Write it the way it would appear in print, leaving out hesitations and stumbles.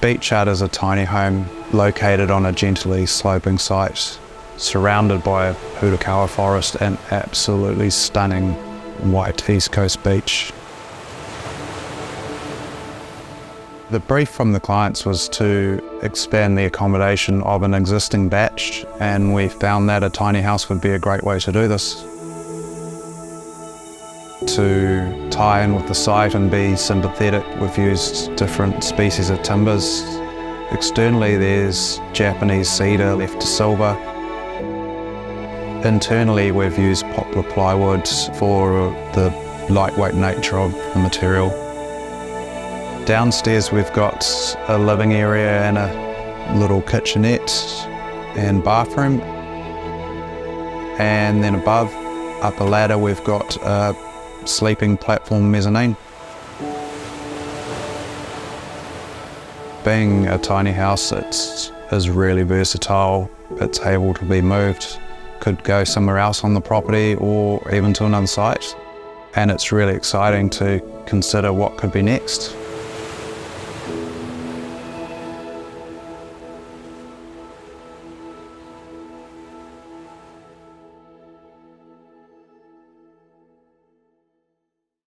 beach hut is a tiny home located on a gently sloping site, surrounded by a pohutukawa forest and absolutely stunning white East Coast beach. The brief from the clients was to expand the accommodation of an existing batch, and we found that a tiny house would be a great way to do this. To tie in with the site and be sympathetic, we've used different species of timbers. Externally there's Japanese cedar left to silver. Internally we've used poplar plywood for the lightweight nature of the material. Downstairs we've got a living area and a little kitchenette and bathroom. And then above, up a ladder, we've got a sleeping platform mezzanine. Being a tiny house, it is really versatile. It's able to be moved, could go somewhere else on the property or even to another site. And it's really exciting to consider what could be next.